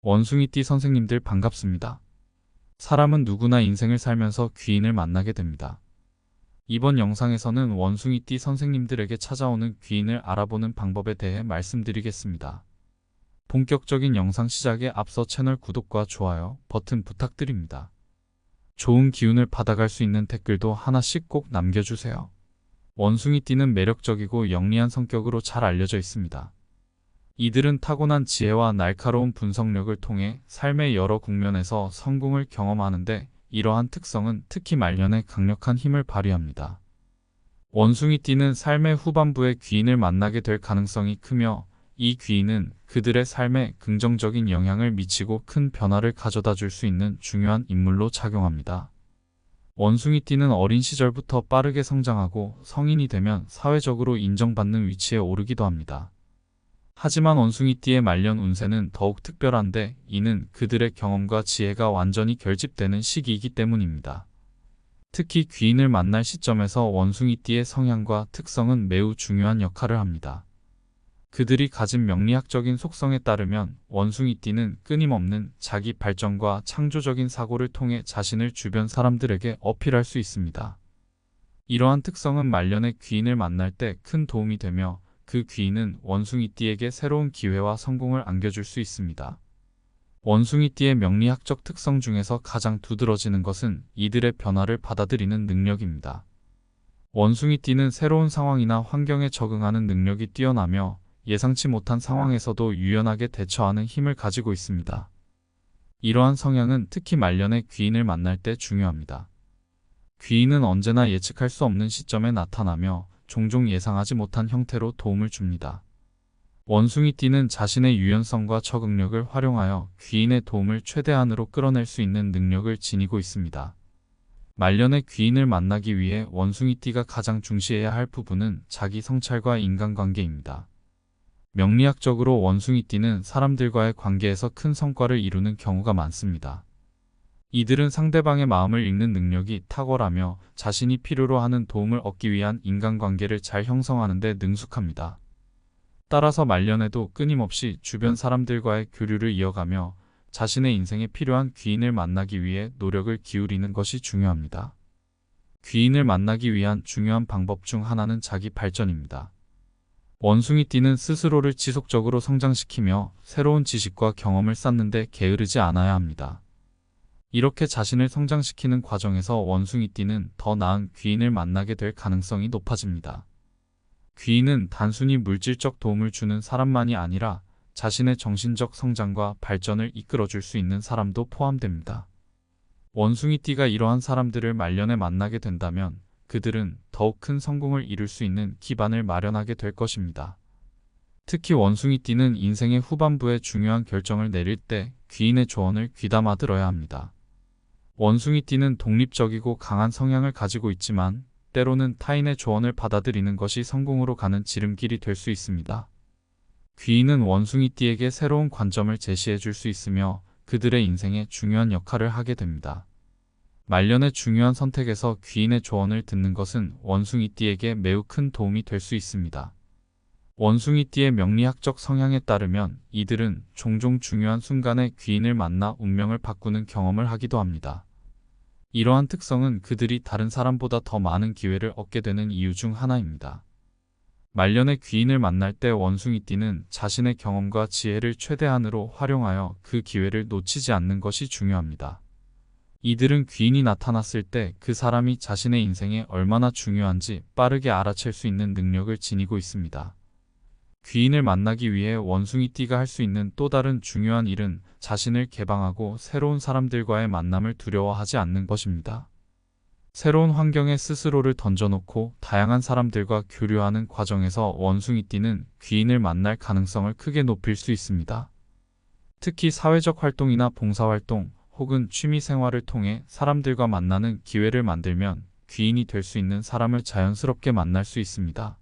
원숭이띠 선생님들 반갑습니다. 사람은 누구나 인생을 살면서 귀인을 만나게 됩니다. 이번 영상에서는 원숭이띠 선생님들에게 찾아오는 귀인을 알아보는 방법에 대해 말씀드리겠습니다. 본격적인 영상 시작에 앞서 채널 구독과 좋아요 버튼 부탁드립니다. 좋은 기운을 받아갈 수 있는 댓글도 하나씩 꼭 남겨주세요. 원숭이띠는 매력적이고 영리한 성격으로 잘 알려져 있습니다. 이들은 타고난 지혜와 날카로운 분석력을 통해 삶의 여러 국면에서 성공을 경험하는데 이러한 특성은 특히 말년에 강력한 힘을 발휘합니다. 원숭이띠는 삶의 후반부에 귀인을 만나게 될 가능성이 크며 이 귀인은 그들의 삶에 긍정적인 영향을 미치고 큰 변화를 가져다 줄 수 있는 중요한 인물로 작용합니다. 원숭이띠는 어린 시절부터 빠르게 성장하고 성인이 되면 사회적으로 인정받는 위치에 오르기도 합니다. 하지만 원숭이띠의 말년 운세는 더욱 특별한데 이는 그들의 경험과 지혜가 완전히 결집되는 시기이기 때문입니다. 특히 귀인을 만날 시점에서 원숭이띠의 성향과 특성은 매우 중요한 역할을 합니다. 그들이 가진 명리학적인 속성에 따르면 원숭이띠는 끊임없는 자기 발전과 창조적인 사고를 통해 자신을 주변 사람들에게 어필할 수 있습니다. 이러한 특성은 말년에 귀인을 만날 때 큰 도움이 되며 그 귀인은 원숭이띠에게 새로운 기회와 성공을 안겨줄 수 있습니다. 원숭이띠의 명리학적 특성 중에서 가장 두드러지는 것은 이들의 변화를 받아들이는 능력입니다. 원숭이띠는 새로운 상황이나 환경에 적응하는 능력이 뛰어나며 예상치 못한 상황에서도 유연하게 대처하는 힘을 가지고 있습니다. 이러한 성향은 특히 말년에 귀인을 만날 때 중요합니다. 귀인은 언제나 예측할 수 없는 시점에 나타나며 종종 예상하지 못한 형태로 도움을 줍니다. 원숭이띠는 자신의 유연성과 적응력을 활용하여 귀인의 도움을 최대한으로 끌어낼 수 있는 능력을 지니고 있습니다. 말년에 귀인을 만나기 위해 원숭이띠가 가장 중시해야 할 부분은 자기 성찰과 인간관계입니다. 명리학적으로 원숭이띠는 사람들과의 관계에서 큰 성과를 이루는 경우가 많습니다. 이들은 상대방의 마음을 읽는 능력이 탁월하며 자신이 필요로 하는 도움을 얻기 위한 인간관계를 잘 형성하는 데 능숙합니다. 따라서 말년에도 끊임없이 주변 사람들과의 교류를 이어가며 자신의 인생에 필요한 귀인을 만나기 위해 노력을 기울이는 것이 중요합니다. 귀인을 만나기 위한 중요한 방법 중 하나는 자기 발전입니다. 원숭이띠는 스스로를 지속적으로 성장시키며 새로운 지식과 경험을 쌓는 데 게으르지 않아야 합니다. 이렇게 자신을 성장시키는 과정에서 원숭이띠는 더 나은 귀인을 만나게 될 가능성이 높아집니다. 귀인은 단순히 물질적 도움을 주는 사람만이 아니라 자신의 정신적 성장과 발전을 이끌어줄 수 있는 사람도 포함됩니다. 원숭이띠가 이러한 사람들을 말년에 만나게 된다면 그들은 더욱 큰 성공을 이룰 수 있는 기반을 마련하게 될 것입니다. 특히 원숭이띠는 인생의 후반부에 중요한 결정을 내릴 때 귀인의 조언을 귀담아 들어야 합니다. 원숭이띠는 독립적이고 강한 성향을 가지고 있지만 때로는 타인의 조언을 받아들이는 것이 성공으로 가는 지름길이 될 수 있습니다. 귀인은 원숭이띠에게 새로운 관점을 제시해 줄 수 있으며 그들의 인생에 중요한 역할을 하게 됩니다. 말년의 중요한 선택에서 귀인의 조언을 듣는 것은 원숭이띠에게 매우 큰 도움이 될 수 있습니다. 원숭이띠의 명리학적 성향에 따르면 이들은 종종 중요한 순간에 귀인을 만나 운명을 바꾸는 경험을 하기도 합니다. 이러한 특성은 그들이 다른 사람보다 더 많은 기회를 얻게 되는 이유 중 하나입니다. 말년에 귀인을 만날 때 원숭이띠는 자신의 경험과 지혜를 최대한으로 활용하여 그 기회를 놓치지 않는 것이 중요합니다. 이들은 귀인이 나타났을 때 그 사람이 자신의 인생에 얼마나 중요한지 빠르게 알아챌 수 있는 능력을 지니고 있습니다. 귀인을 만나기 위해 원숭이띠가 할 수 있는 또 다른 중요한 일은 자신을 개방하고 새로운 사람들과의 만남을 두려워하지 않는 것입니다. 새로운 환경에 스스로를 던져놓고 다양한 사람들과 교류하는 과정에서 원숭이띠는 귀인을 만날 가능성을 크게 높일 수 있습니다. 특히 사회적 활동이나 봉사활동 혹은 취미 생활을 통해 사람들과 만나는 기회를 만들면 귀인이 될 수 있는 사람을 자연스럽게 만날 수 있습니다.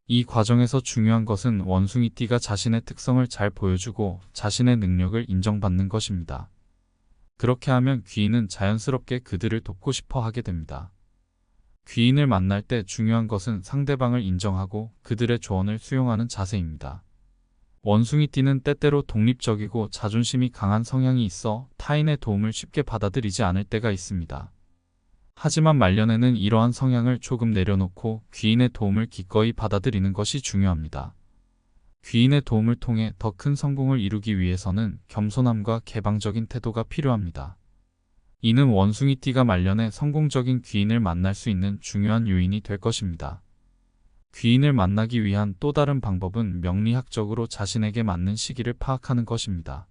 이 과정에서 중요한 것은 원숭이띠가 자신의 특성을 잘 보여주고 자신의 능력을 인정받는 것입니다. 그렇게 하면 귀인은 자연스럽게 그들을 돕고 싶어 하게 됩니다. 귀인을 만날 때 중요한 것은 상대방을 인정하고 그들의 조언을 수용하는 자세입니다. 원숭이띠는 때때로 독립적이고 자존심이 강한 성향이 있어 타인의 도움을 쉽게 받아들이지 않을 때가 있습니다. 하지만 말년에는 이러한 성향을 조금 내려놓고 귀인의 도움을 기꺼이 받아들이는 것이 중요합니다. 귀인의 도움을 통해 더 큰 성공을 이루기 위해서는 겸손함과 개방적인 태도가 필요합니다. 이는 원숭이띠가 말년에 성공적인 귀인을 만날 수 있는 중요한 요인이 될 것입니다. 귀인을 만나기 위한 또 다른 방법은 명리학적으로 자신에게 맞는 시기를 파악하는 것입니다.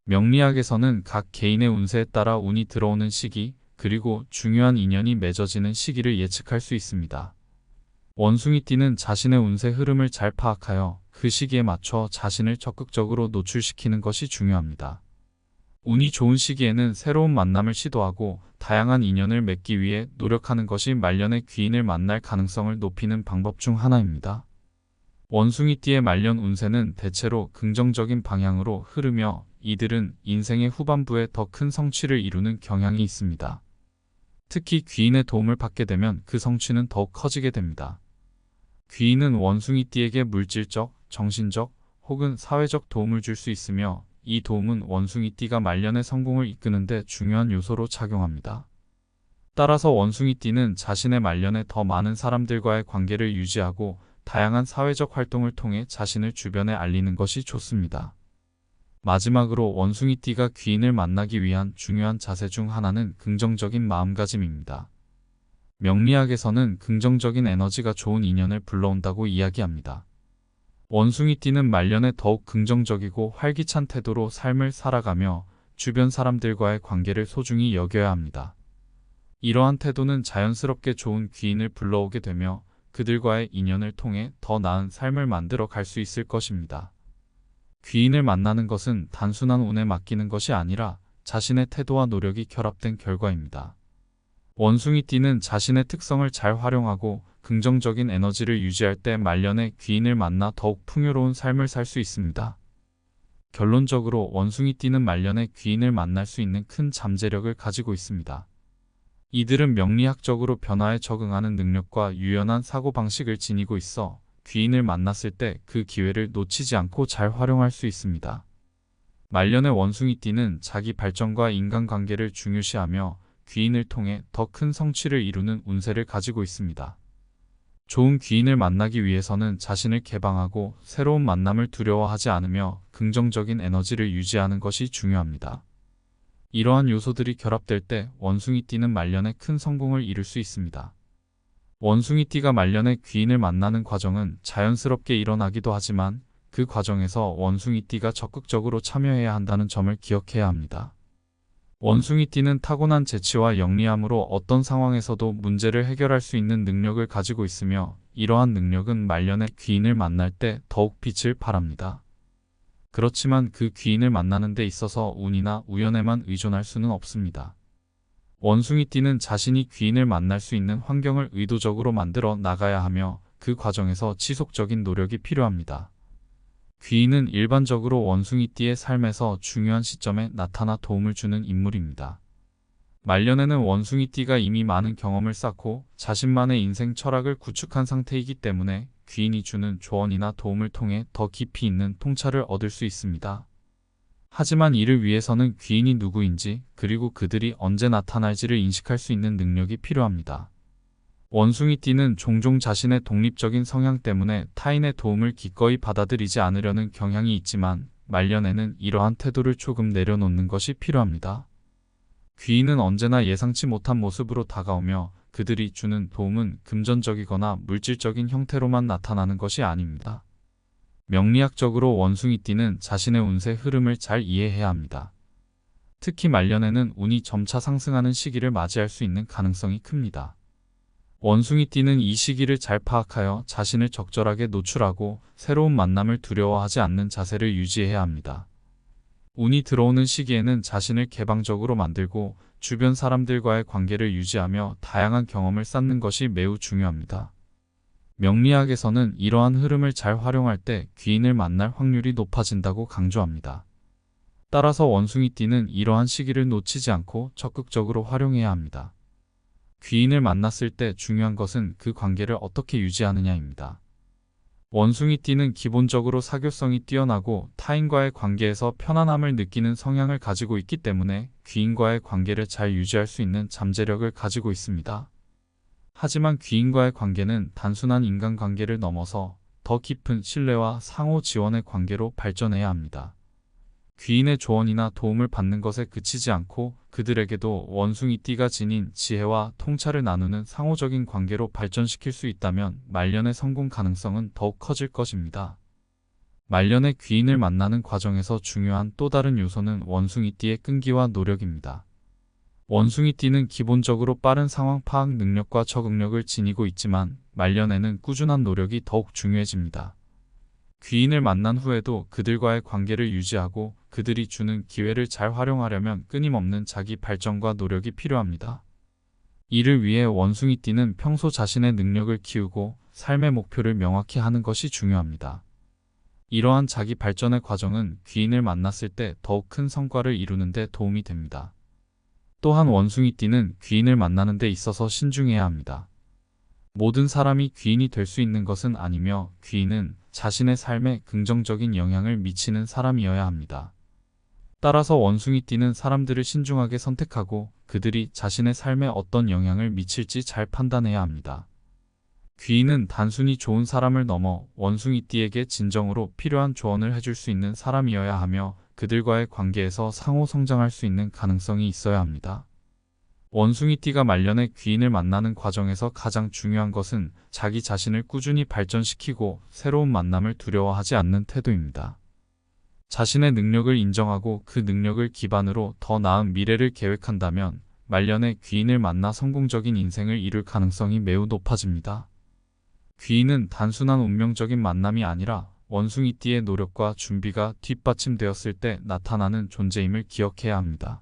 명리학에서는 각 개인의 운세에 따라 운이 들어오는 시기, 그리고 중요한 인연이 맺어지는 시기를 예측할 수 있습니다. 원숭이띠는 자신의 운세 흐름을 잘 파악하여 그 시기에 맞춰 자신을 적극적으로 노출시키는 것이 중요합니다. 운이 좋은 시기에는 새로운 만남을 시도하고 다양한 인연을 맺기 위해 노력하는 것이 말년의 귀인을 만날 가능성을 높이는 방법 중 하나입니다. 원숭이띠의 말년 운세는 대체로 긍정적인 방향으로 흐르며 이들은 인생의 후반부에 더 큰 성취를 이루는 경향이 있습니다. 특히 귀인의 도움을 받게 되면 그 성취는 더욱 커지게 됩니다. 귀인은 원숭이띠에게 물질적, 정신적 혹은 사회적 도움을 줄 수 있으며 이 도움은 원숭이띠가 말년의 성공을 이끄는 데 중요한 요소로 작용합니다. 따라서 원숭이띠는 자신의 말년에 더 많은 사람들과의 관계를 유지하고 다양한 사회적 활동을 통해 자신을 주변에 알리는 것이 좋습니다. 마지막으로 원숭이띠가 귀인을 만나기 위한 중요한 자세 중 하나는 긍정적인 마음가짐입니다. 명리학에서는 긍정적인 에너지가 좋은 인연을 불러온다고 이야기합니다. 원숭이띠는 말년에 더욱 긍정적이고 활기찬 태도로 삶을 살아가며 주변 사람들과의 관계를 소중히 여겨야 합니다. 이러한 태도는 자연스럽게 좋은 귀인을 불러오게 되며 그들과의 인연을 통해 더 나은 삶을 만들어 갈 수 있을 것입니다. 귀인을 만나는 것은 단순한 운에 맡기는 것이 아니라 자신의 태도와 노력이 결합된 결과입니다. 원숭이띠는 자신의 특성을 잘 활용하고 긍정적인 에너지를 유지할 때 말년에 귀인을 만나 더욱 풍요로운 삶을 살 수 있습니다. 결론적으로 원숭이띠는 말년에 귀인을 만날 수 있는 큰 잠재력을 가지고 있습니다. 이들은 명리학적으로 변화에 적응하는 능력과 유연한 사고방식을 지니고 있어 귀인을 만났을 때 그 기회를 놓치지 않고 잘 활용할 수 있습니다. 말년의 원숭이띠는 자기 발전과 인간관계를 중요시하며 귀인을 통해 더 큰 성취를 이루는 운세를 가지고 있습니다. 좋은 귀인을 만나기 위해서는 자신을 개방하고 새로운 만남을 두려워하지 않으며 긍정적인 에너지를 유지하는 것이 중요합니다. 이러한 요소들이 결합될 때 원숭이띠는 말년에 큰 성공을 이룰 수 있습니다. 원숭이띠가 말년에 귀인을 만나는 과정은 자연스럽게 일어나기도 하지만 그 과정에서 원숭이띠가 적극적으로 참여해야 한다는 점을 기억해야 합니다. 원숭이띠는 타고난 재치와 영리함으로 어떤 상황에서도 문제를 해결할 수 있는 능력을 가지고 있으며 이러한 능력은 말년에 귀인을 만날 때 더욱 빛을 발합니다. 그렇지만 그 귀인을 만나는 데 있어서 운이나 우연에만 의존할 수는 없습니다. 원숭이띠는 자신이 귀인을 만날 수 있는 환경을 의도적으로 만들어 나가야 하며 그 과정에서 지속적인 노력이 필요합니다. 귀인은 일반적으로 원숭이띠의 삶에서 중요한 시점에 나타나 도움을 주는 인물입니다. 말년에는 원숭이띠가 이미 많은 경험을 쌓고 자신만의 인생 철학을 구축한 상태이기 때문에 귀인이 주는 조언이나 도움을 통해 더 깊이 있는 통찰을 얻을 수 있습니다. 하지만 이를 위해서는 귀인이 누구인지 그리고 그들이 언제 나타날지를 인식할 수 있는 능력이 필요합니다. 원숭이띠는 종종 자신의 독립적인 성향 때문에 타인의 도움을 기꺼이 받아들이지 않으려는 경향이 있지만 말년에는 이러한 태도를 조금 내려놓는 것이 필요합니다. 귀인은 언제나 예상치 못한 모습으로 다가오며 그들이 주는 도움은 금전적이거나 물질적인 형태로만 나타나는 것이 아닙니다. 명리학적으로 원숭이띠는 자신의 운세 흐름을 잘 이해해야 합니다. 특히 말년에는 운이 점차 상승하는 시기를 맞이할 수 있는 가능성이 큽니다. 원숭이띠는 이 시기를 잘 파악하여 자신을 적절하게 노출하고 새로운 만남을 두려워하지 않는 자세를 유지해야 합니다. 운이 들어오는 시기에는 자신을 개방적으로 만들고 주변 사람들과의 관계를 유지하며 다양한 경험을 쌓는 것이 매우 중요합니다. 명리학에서는 이러한 흐름을 잘 활용할 때 귀인을 만날 확률이 높아진다고 강조합니다. 따라서 원숭이띠는 이러한 시기를 놓치지 않고 적극적으로 활용해야 합니다. 귀인을 만났을 때 중요한 것은 그 관계를 어떻게 유지하느냐입니다. 원숭이띠는 기본적으로 사교성이 뛰어나고 타인과의 관계에서 편안함을 느끼는 성향을 가지고 있기 때문에 귀인과의 관계를 잘 유지할 수 있는 잠재력을 가지고 있습니다. 하지만 귀인과의 관계는 단순한 인간관계를 넘어서 더 깊은 신뢰와 상호 지원의 관계로 발전해야 합니다. 귀인의 조언이나 도움을 받는 것에 그치지 않고 그들에게도 원숭이띠가 지닌 지혜와 통찰을 나누는 상호적인 관계로 발전시킬 수 있다면 말년의 성공 가능성은 더욱 커질 것입니다. 말년의 귀인을 만나는 과정에서 중요한 또 다른 요소는 원숭이띠의 끈기와 노력입니다. 원숭이띠는 기본적으로 빠른 상황 파악 능력과 적응력을 지니고 있지만 말년에는 꾸준한 노력이 더욱 중요해집니다. 귀인을 만난 후에도 그들과의 관계를 유지하고 그들이 주는 기회를 잘 활용하려면 끊임없는 자기 발전과 노력이 필요합니다. 이를 위해 원숭이띠는 평소 자신의 능력을 키우고 삶의 목표를 명확히 하는 것이 중요합니다. 이러한 자기 발전의 과정은 귀인을 만났을 때 더욱 큰 성과를 이루는 데 도움이 됩니다. 또한 원숭이띠는 귀인을 만나는 데 있어서 신중해야 합니다. 모든 사람이 귀인이 될 수 있는 것은 아니며 귀인은 자신의 삶에 긍정적인 영향을 미치는 사람이어야 합니다. 따라서 원숭이띠는 사람들을 신중하게 선택하고 그들이 자신의 삶에 어떤 영향을 미칠지 잘 판단해야 합니다. 귀인은 단순히 좋은 사람을 넘어 원숭이띠에게 진정으로 필요한 조언을 해줄 수 있는 사람이어야 하며 그들과의 관계에서 상호 성장할 수 있는 가능성이 있어야 합니다. 원숭이띠가 말년에 귀인을 만나는 과정에서 가장 중요한 것은 자기 자신을 꾸준히 발전시키고 새로운 만남을 두려워하지 않는 태도입니다. 자신의 능력을 인정하고 그 능력을 기반으로 더 나은 미래를 계획한다면 말년에 귀인을 만나 성공적인 인생을 이룰 가능성이 매우 높아집니다. 귀인은 단순한 운명적인 만남이 아니라 원숭이띠의 노력과 준비가 뒷받침되었을 때 나타나는 존재임을 기억해야 합니다.